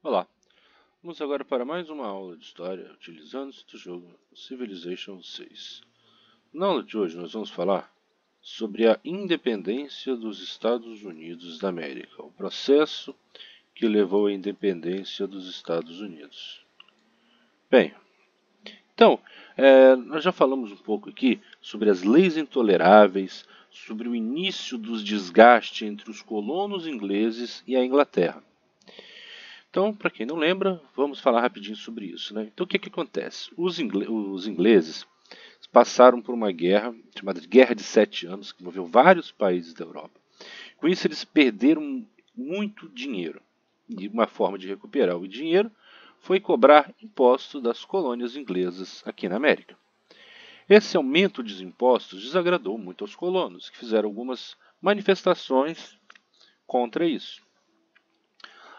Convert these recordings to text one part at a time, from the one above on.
Olá, vamos agora para mais uma aula de história utilizando o jogo Civilization VI. Na aula de hoje nós vamos falar sobre a independência dos Estados Unidos da América, o processo que levou à independência dos Estados Unidos. Bem, então, nós já falamos um pouco aqui sobre as leis intoleráveis, sobre o início dos desgastes entre os colonos ingleses e a Inglaterra. Então, para quem não lembra, vamos falar rapidinho sobre isso, né? Então, o que acontece? Os ingleses passaram por uma guerra chamada de Guerra de 7 Anos, que envolveu vários países da Europa. Com isso, eles perderam muito dinheiro. E uma forma de recuperar o dinheiro foi cobrar impostos das colônias inglesas aqui na América. Esse aumento dos impostos desagradou muito aos colonos, que fizeram algumas manifestações contra isso.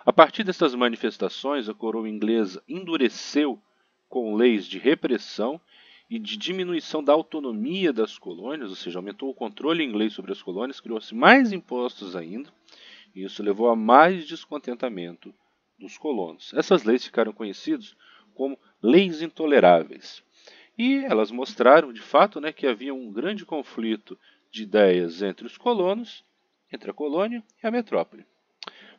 A partir dessas manifestações, a coroa inglesa endureceu com leis de repressão e de diminuição da autonomia das colônias, ou seja, aumentou o controle inglês sobre as colônias, criou-se mais impostos ainda, e isso levou a mais descontentamento dos colonos. Essas leis ficaram conhecidas como leis intoleráveis. E elas mostraram, de fato, que havia um grande conflito de ideias entre os colonos, entre a colônia e a metrópole.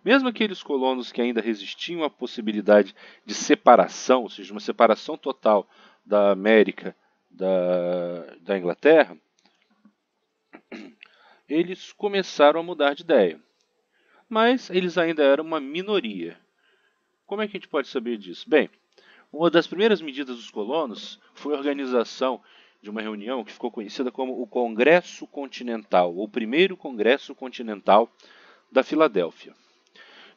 Mesmo aqueles colonos que ainda resistiam à possibilidade de separação, ou seja, uma separação total da América da Inglaterra, eles começaram a mudar de ideia. Mas eles ainda eram uma minoria. Como é que a gente pode saber disso? Bem, uma das primeiras medidas dos colonos foi a organização de uma reunião que ficou conhecida como o Congresso Continental, ou Primeiro Congresso Continental da Filadélfia.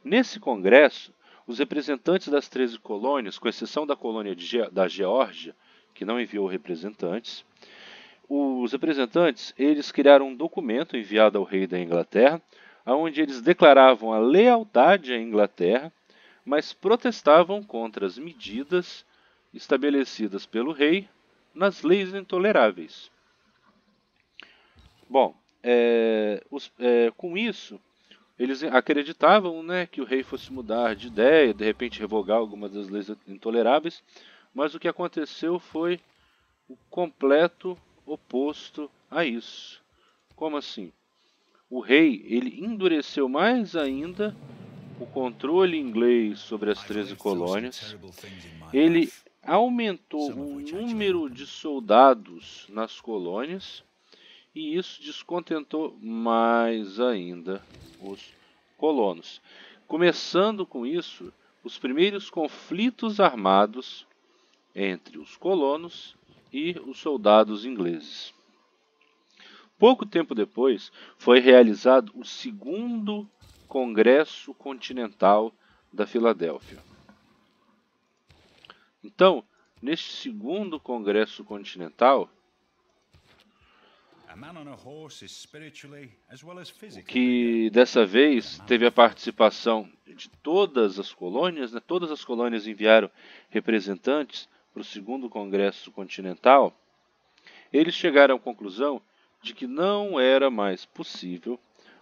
Nesse congresso, os representantes das 13 colônias, com exceção da colônia da Geórgia, que não enviou representantes, os representantes eles criaram um documento enviado ao rei da Inglaterra, onde eles declaravam a lealdade à Inglaterra, mas protestavam contra as medidas estabelecidas pelo rei nas leis intoleráveis. Bom, com isso, eles acreditavam que o rei fosse mudar de ideia, de repente revogar algumas das leis intoleráveis, mas o que aconteceu foi o completo oposto a isso. Como assim? O rei ele endureceu mais ainda o controle inglês sobre as 13 colônias, ele aumentou o número de soldados nas colônias, e isso descontentou mais ainda os colonos. Começando com isso, os primeiros conflitos armados entre os colonos e os soldados ingleses. Pouco tempo depois, foi realizado o segundo Congresso Continental da Filadélfia. Então, neste segundo Congresso Continental, que dessa vez teve a participação de todas as colônias, todas as colônias enviaram representantes para o segundo Congresso Continental, eles chegaram à conclusão de que não era mais possível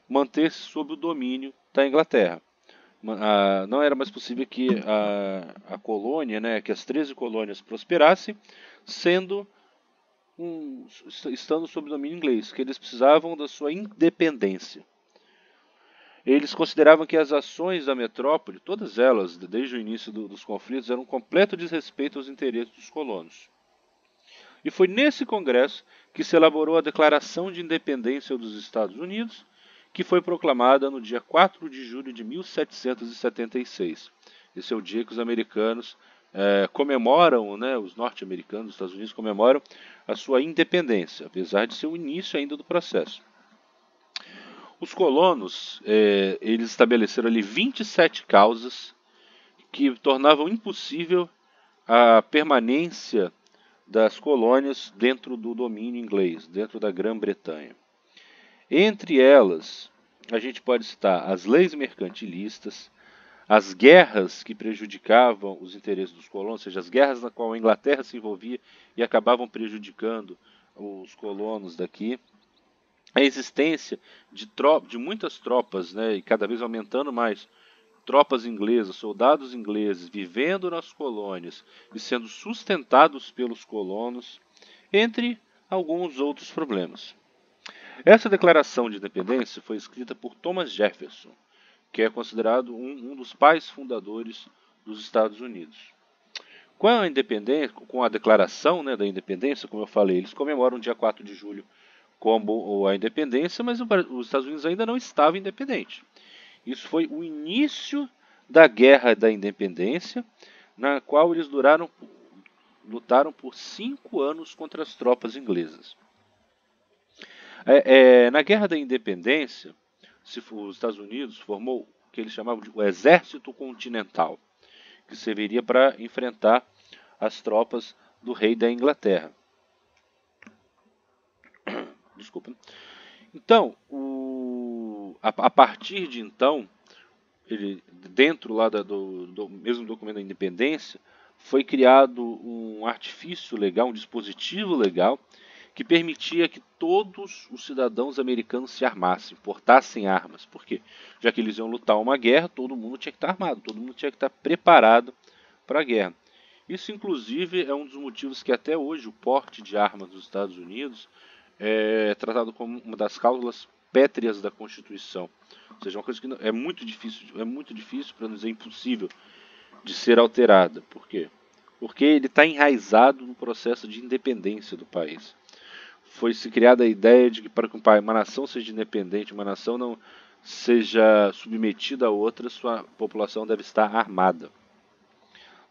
manter-se sob o domínio da Inglaterra. Não era mais possível que a colônia, que as 13 colônias prosperassem, estando sob domínio inglês, que eles precisavam da sua independência. Eles consideravam que as ações da metrópole, todas elas, desde o início dos conflitos, eram um completo desrespeito aos interesses dos colonos. E foi nesse congresso que se elaborou a Declaração de Independência dos Estados Unidos, que foi proclamada no dia 4 de julho de 1776. Esse é o dia que os americanos comemoram, os norte-americanos, os Estados Unidos comemoram a sua independência, apesar de ser o início ainda do processo. Os colonos, eles estabeleceram ali 27 causas que tornavam impossível a permanência das colônias dentro do domínio inglês, dentro da Grã-Bretanha. Entre elas, a gente pode citar as leis mercantilistas, as guerras que prejudicavam os interesses dos colonos, ou seja, as guerras na qual a Inglaterra se envolvia e acabavam prejudicando os colonos daqui, a existência de muitas tropas, e cada vez aumentando mais, tropas inglesas, soldados ingleses vivendo nas colônias e sendo sustentados pelos colonos, entre alguns outros problemas. Essa declaração de independência foi escrita por Thomas Jefferson, que é considerado um dos pais fundadores dos Estados Unidos. Com a independência, com a declaração, né, da independência, como eu falei, eles comemoram o dia 4 de julho como a independência, mas os Estados Unidos ainda não estava independente. Isso foi o início da Guerra da Independência, na qual eles lutaram por 5 anos contra as tropas inglesas. Na Guerra da Independência, os Estados Unidos formou o que eles chamavam de o Exército Continental, que serviria para enfrentar as tropas do rei da Inglaterra. Desculpa. Então, a partir de então, dentro lá do mesmo documento da independência, foi criado um artifício legal, um dispositivo legal, que permitia que todos os cidadãos americanos se armassem, portassem armas. Por quê? Já que eles iam lutar uma guerra, todo mundo tinha que estar armado, todo mundo tinha que estar preparado para a guerra. Isso, inclusive, é um dos motivos que até hoje o porte de armas dos Estados Unidos é tratado como uma das cláusulas pétreas da Constituição. Ou seja, uma coisa que é muito difícil, para não dizer impossível, de ser alterada. Por quê? Porque ele está enraizado no processo de independência do país. Foi-se criada a ideia de que para que uma nação seja independente, uma nação não seja submetida a outra, sua população deve estar armada.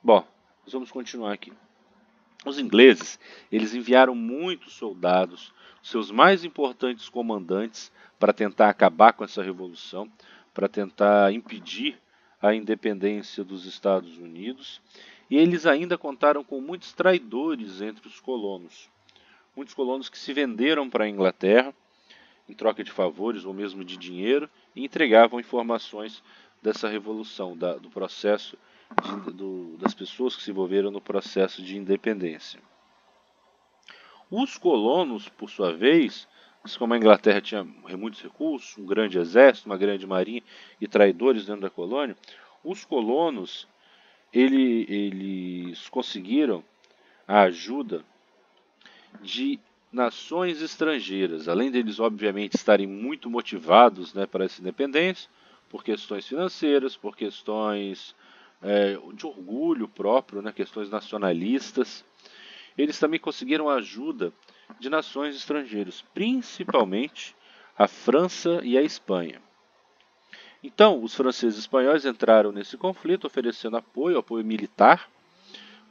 Bom, nós vamos continuar aqui. Os ingleses, eles enviaram muitos soldados, seus mais importantes comandantes, para tentar acabar com essa revolução, para tentar impedir a independência dos Estados Unidos, e eles ainda contaram com muitos traidores entre os colonos. Muitos colonos que se venderam para a Inglaterra em troca de favores ou mesmo de dinheiro e entregavam informações dessa revolução, do processo das pessoas que se envolveram no processo de independência. Os colonos, por sua vez, como a Inglaterra tinha muitos recursos, um grande exército, uma grande marinha e traidores dentro da colônia, os colonos eles conseguiram a ajuda de nações estrangeiras, além deles obviamente estarem muito motivados, né, para essa independência, por questões financeiras, por questões de orgulho próprio, né, questões nacionalistas. Eles também conseguiram a ajuda de nações estrangeiras, principalmente a França e a Espanha. Então, os franceses e espanhóis entraram nesse conflito oferecendo apoio militar,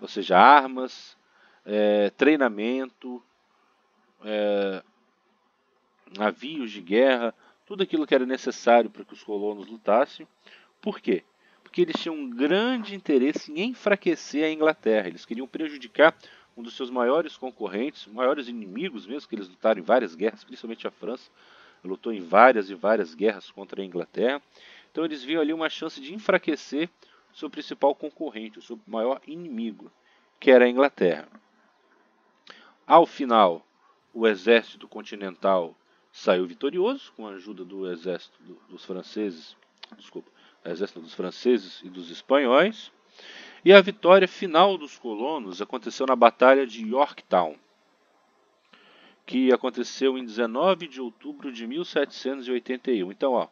ou seja, armas, treinamento, navios de guerra, tudo aquilo que era necessário para que os colonos lutassem. Por quê? Porque eles tinham um grande interesse em enfraquecer a Inglaterra. Eles queriam prejudicar um dos seus maiores concorrentes, maiores inimigos mesmo, que eles lutaram em várias guerras, principalmente a França, lutou em várias e várias guerras contra a Inglaterra. Então eles viam ali uma chance de enfraquecer o seu principal concorrente, o seu maior inimigo, que era a Inglaterra. Ao final, o exército continental saiu vitorioso com a ajuda do exército dos franceses, exército dos franceses e dos espanhóis, e a vitória final dos colonos aconteceu na Batalha de Yorktown, que aconteceu em 19 de outubro de 1781. Então, a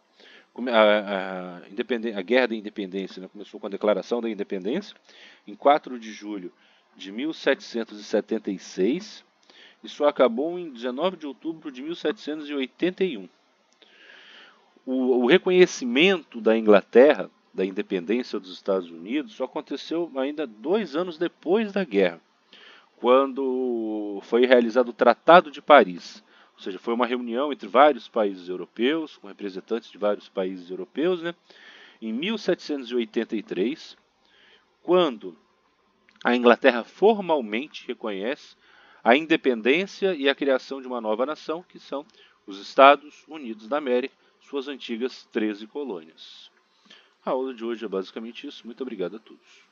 Guerra da Independência, né, começou com a Declaração da Independência, em 4 de julho de 1776, e só acabou em 19 de outubro de 1781. O reconhecimento da Inglaterra, da independência dos Estados Unidos, só aconteceu ainda 2 anos depois da guerra, quando foi realizado o Tratado de Paris. Ou seja, foi uma reunião entre vários países europeus, com representantes de vários países europeus, né, em 1783, quando a Inglaterra formalmente reconhece a independência e a criação de uma nova nação, que são os Estados Unidos da América, suas antigas 13 colônias. A aula de hoje é basicamente isso. Muito obrigado a todos.